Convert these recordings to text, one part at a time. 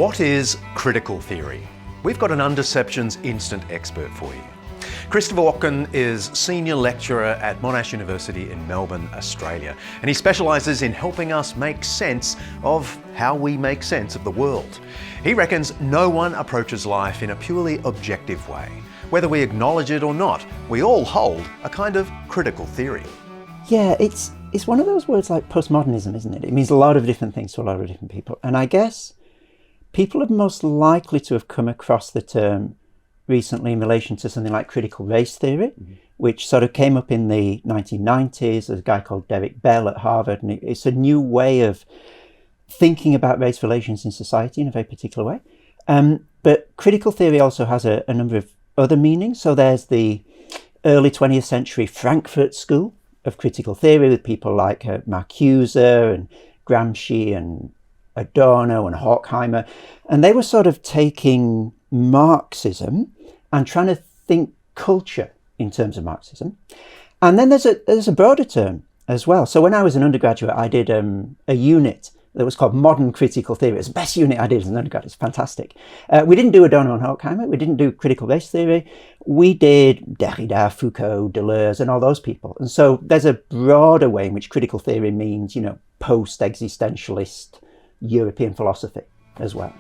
What is critical theory? We've got an Undeceptions instant expert for you. Christopher Watkin is Senior Lecturer at Monash University in Melbourne, Australia, and he specialises in helping us make sense of how we make sense of the world. He reckons no one approaches life in a purely objective way. Whether we acknowledge it or not, we all hold a kind of critical theory. Yeah, it's one of those words like postmodernism, isn't it? It means a lot of different things to a lot of different people. And I guess people are most likely to have come across the term recently in relation to something like critical race theory, which sort of came up in the 1990s. There's a guy called Derek Bell at Harvard, and it's a new way of thinking about race relations in society in a very particular way. But critical theory also has a number of other meanings. So there's the early 20th century Frankfurt School of critical theory with people like Marcuse and Gramsci and Adorno and Horkheimer. And they were sort of taking Marxism and trying to think culture in terms of Marxism. And then there's a broader term as well. So when I was an undergraduate, I did a unit that was called Modern Critical Theory. It's the best unit I did as an undergrad. It's fantastic. We didn't do Adorno and Horkheimer. We didn't do critical race theory. We did Derrida, Foucault, Deleuze, and all those people. And so there's a broader way in which critical theory means, post-existentialist European philosophy as well.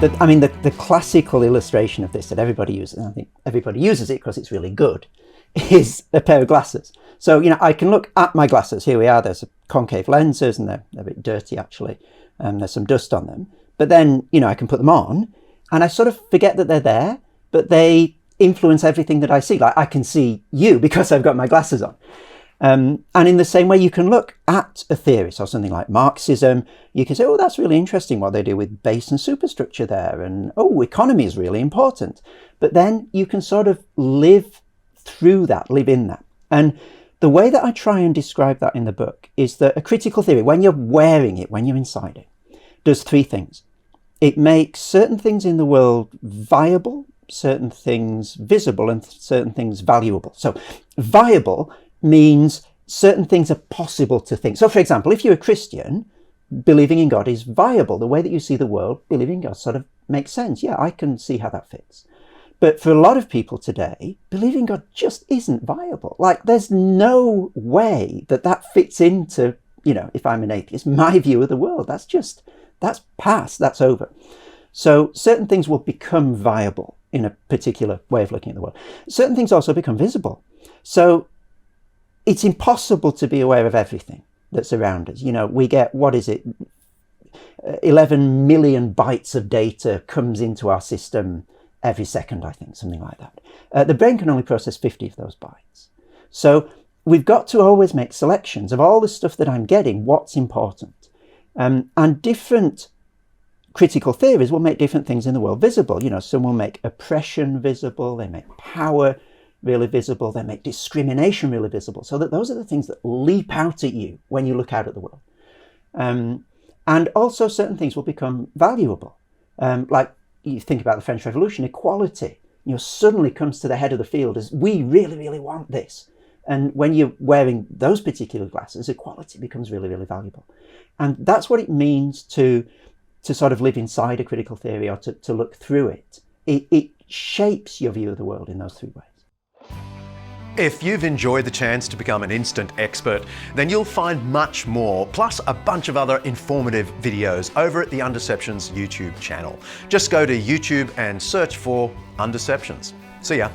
The classical illustration of this that everybody uses, and I think everybody uses it because it's really good, is a pair of glasses. So, I can look at my glasses. Here we are. There's concave lenses, and they're a bit dirty, actually. There's some dust on them. But then, I can put them on, and I sort of forget that they're there, but they influence everything that I see. Like, I can see you because I've got my glasses on. And in the same way, you can look at a theory, so something like Marxism. You can say, oh, that's really interesting what they do with base and superstructure there. And, oh, economy is really important. But then you can sort of live through that, live in that. And the way that I try and describe that in the book is that a critical theory, when you're wearing it, when you're inside it, does three things. It makes certain things in the world viable, certain things visible, and certain things valuable. So viable means certain things are possible to think. So, for example, if you're a Christian, believing in God is viable. The way that you see the world, believing in God sort of makes sense. Yeah, I can see how that fits. But for a lot of people today, believing in God just isn't viable. Like, there's no way that fits into, if I'm an atheist, my view of the world. That's past, that's over. So certain things will become viable in a particular way of looking at the world. Certain things also become visible. So it's impossible to be aware of everything that's around us. We get, 11 million bytes of data comes into our system every second, I think, something like that. The brain can only process 50 of those bytes. So we've got to always make selections of all the stuff that I'm getting, what's important. And different critical theories will make different things in the world visible. Some will make oppression visible, they make power really visible, they make discrimination really visible, so that those are the things that leap out at you when you look out at the world. And also certain things will become valuable. Like you think about the French Revolution, equality, suddenly comes to the head of the field as we really, really want this. And when you're wearing those particular glasses, equality becomes really, really valuable. And that's what it means to sort of live inside a critical theory, or to look through it. It shapes your view of the world in those three ways. If you've enjoyed the chance to become an instant expert, then you'll find much more, plus a bunch of other informative videos over at the Undeceptions YouTube channel. Just go to YouTube and search for Undeceptions. See ya.